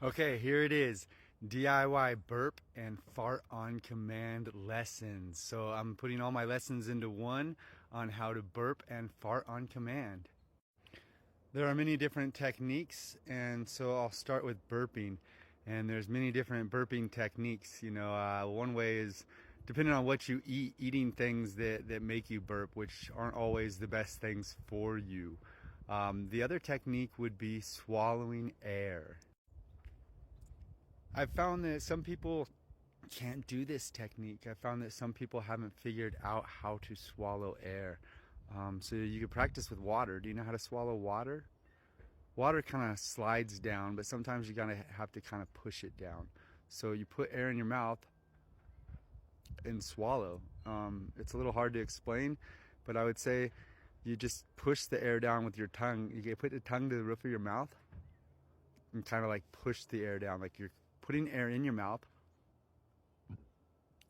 Okay, here it is. DIY burp and fart on command lessons. So I'm putting all my lessons into one on how to burp and fart on command. There are many different techniques, and so I'll start with burping. And there's many different burping techniques. One way is depending on what you eat, eating things that make you burp, which aren't always the best things for you. The other technique would be swallowing air. I've found that some people can't do this technique. I found that some people haven't figured out how to swallow air. So you can practice with water. Do you know how to swallow water? Water kind of slides down, but sometimes you gotta have to kind of push it down. So you put air in your mouth and swallow. It's a little hard to explain, but I would say you just push the air down with your tongue. You can put the tongue to the roof of your mouth and kind of like push the air down, like you're putting air in your mouth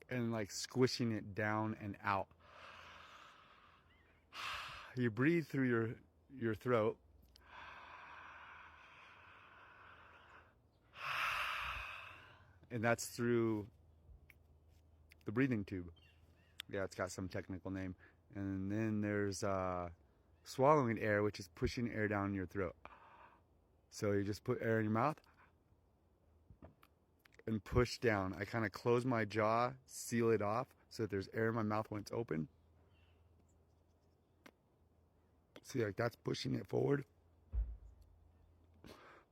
and like squishing it down and out. You breathe through your throat. And that's through the breathing tube. Yeah, it's got some technical name. And then there's swallowing air, which is pushing air down your throat. So you just put air in your mouth and push down. I kind of close my jaw, seal it off so that there's air in my mouth when it's open. See, like that's pushing it forward.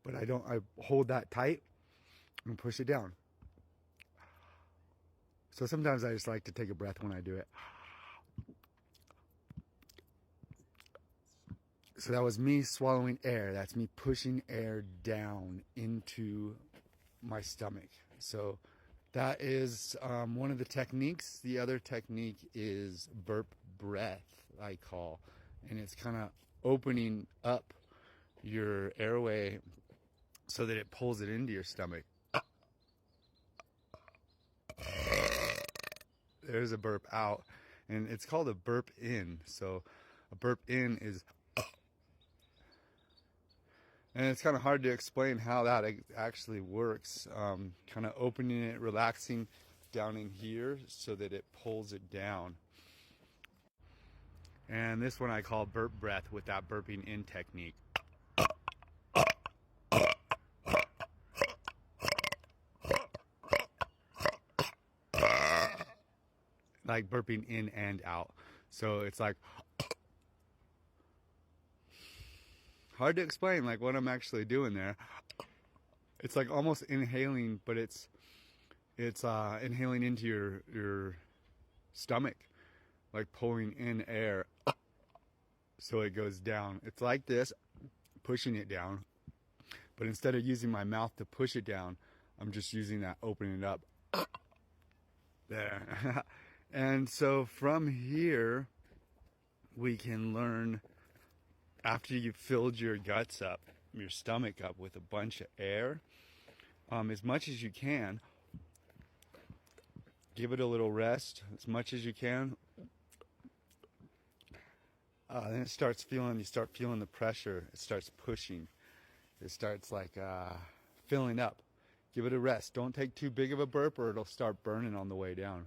But I hold that tight and push it down. So sometimes I just like to take a breath when I do it. So that was me swallowing air. That's me pushing air down into my stomach. So that is one of the techniques. The other technique is burp breath, I call. And it's kind of opening up your airway so that it pulls it into your stomach. There's a burp out, and it's called a burp in. So a burp in is, and it's kind of hard to explain how that actually works. Kind of opening it, relaxing down in here so that it pulls it down. And this one I call burp breath with that burping in technique. Like burping in and out. So it's like hard to explain like what I'm actually doing there. It's like almost inhaling, but it's inhaling into your stomach, like pulling in air so it goes down. It's like this, pushing it down, but instead of using my mouth to push it down, I'm just using that, opening it up. There. And so from here, we can learn, after you've filled your guts up, your stomach up with a bunch of air, as much as you can, give it a little rest, as much as you can. Then you start feeling the pressure. It starts pushing. It starts like filling up. Give it a rest. Don't take too big of a burp or it'll start burning on the way down.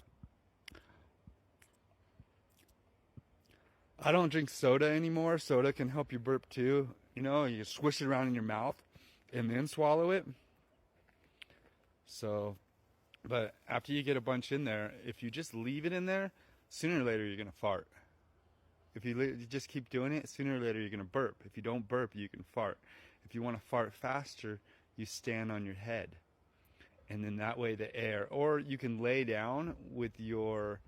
I don't drink soda anymore. Soda can help you burp too. You swish it around in your mouth and then swallow it. So, but after you get a bunch in there, if you just leave it in there, sooner or later you're going to fart. If you just keep doing it, sooner or later you're going to burp. If you don't burp, you can fart. If you want to fart faster, you stand on your head. And then that way the air, or you can lay down with your,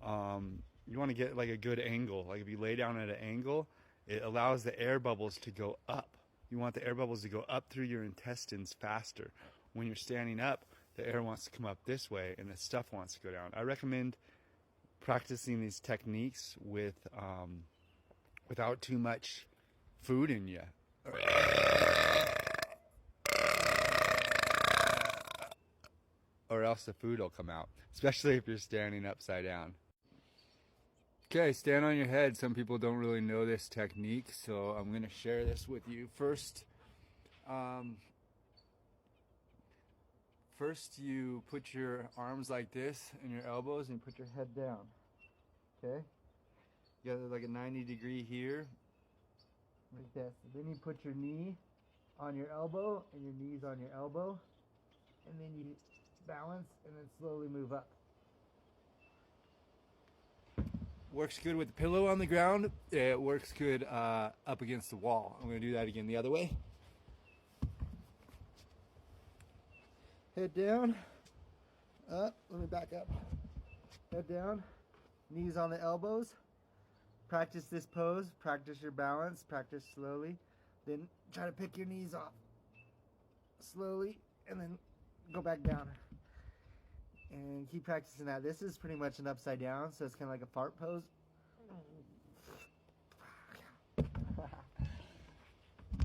you want to get like a good angle. Like if you lay down at an angle, it allows the air bubbles to go up. You want the air bubbles to go up through your intestines faster. When you're standing up, the air wants to come up this way and the stuff wants to go down. I recommend practicing these techniques without too much food in you. Or else the food will come out, especially if you're standing upside down. Okay, stand on your head. Some people don't really know this technique, so I'm going to share this with you. First, first you put your arms like this and your elbows and you put your head down. Okay? You got like a 90-degree here. Like this. Then you put your knee on your elbow and your knees on your elbow. And then you balance and then slowly move up. Works good with the pillow on the ground. It works good up against the wall. I'm going to do that again the other way. Head down. Up. Let me back up. Head down. Knees on the elbows. Practice this pose. Practice your balance. Practice slowly. Then try to pick your knees off. Slowly. And then go back down. And keep practicing that. This is pretty much an upside down, so it's kind of like a fart pose.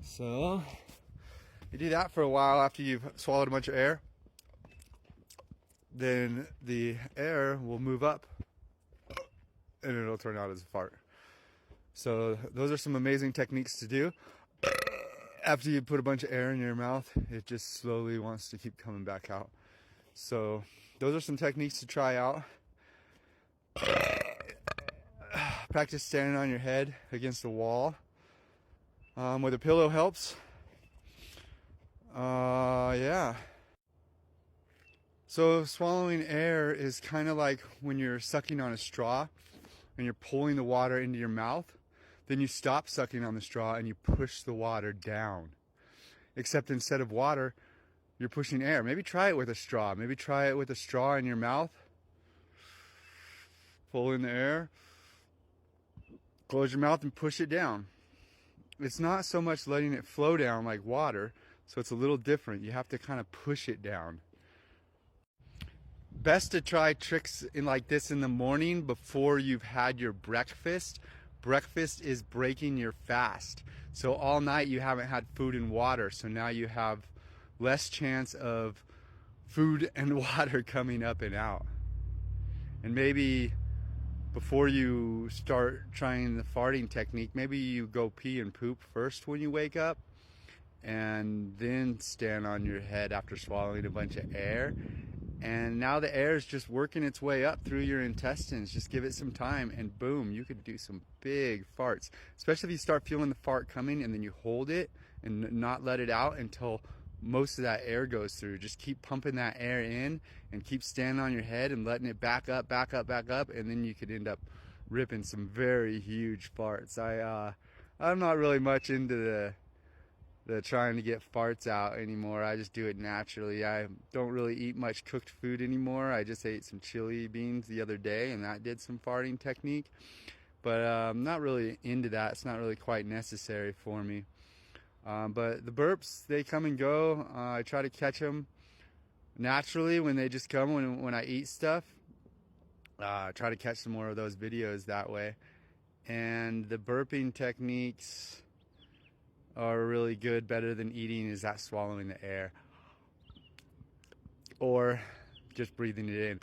So, you do that for a while after you've swallowed a bunch of air. Then the air will move up and it'll turn out as a fart. So, those are some amazing techniques to do. After you put a bunch of air in your mouth, it just slowly wants to keep coming back out. So, those are some techniques to try out. Practice standing on your head against the wall. With a pillow helps. Yeah. So swallowing air is kind of like when you're sucking on a straw and you're pulling the water into your mouth. Then you stop sucking on the straw and you push the water down. Except instead of water, you're pushing air. Maybe try it with a straw. Maybe try it with a straw in your mouth. Pull in the air. Close your mouth and push it down. It's not so much letting it flow down like water, so it's a little different. You have to kind of push it down. Best to try tricks like this in the morning before you've had your breakfast. Breakfast is breaking your fast. So all night you haven't had food and water, so now you have less chance of food and water coming up and out. And maybe before you start trying the farting technique, maybe you go pee and poop first when you wake up and then stand on your head after swallowing a bunch of air. And now the air is just working its way up through your intestines. Just give it some time and boom, you could do some big farts. Especially if you start feeling the fart coming and then you hold it and not let it out until most of that air goes through. Just keep pumping that air in and keep standing on your head and letting it back up, and then you could end up ripping some very huge farts. I'm not really much into the trying to get farts out anymore. I just do it naturally. I don't really eat much cooked food anymore. I just ate some chili beans the other day and that did some farting technique. But I'm not really into that. It's not really quite necessary for me. But the burps, they come and go. I try to catch them naturally when they just come when I eat stuff. I try to catch some more of those videos that way. And the burping techniques are really good. Better than eating is that swallowing the air. Or just breathing it in.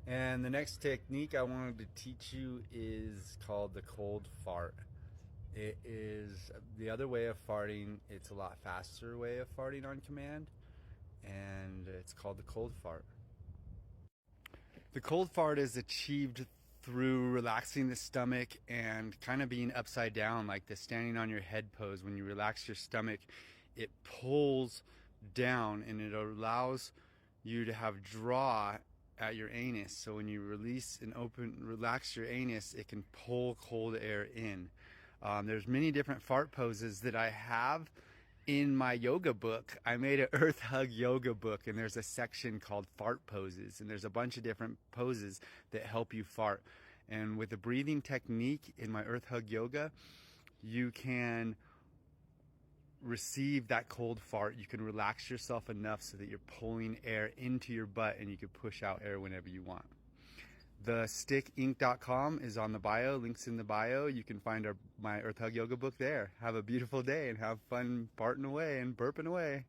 And the next technique I wanted to teach you is called the cold fart. It is the other way of farting. It's a lot faster way of farting on command, and it's called the cold fart. The cold fart is achieved through relaxing the stomach and kind of being upside down, like the standing on your head pose. When you relax your stomach, it pulls down and it allows you to have draw at your anus. So when you release and relax your anus, it can pull cold air in. There's many different fart poses that I have in my yoga book. I made an Earth Hug yoga book, and there's a section called fart poses, and there's a bunch of different poses that help you fart. And with the breathing technique in my Earth Hug yoga, you can receive that cold fart. You can relax yourself enough so that you're pulling air into your butt and you can push out air whenever you want. thestickinc.com is on the bio, links in the bio. You can find my Earth Hug yoga book there. Have a beautiful day and have fun farting away and burping away.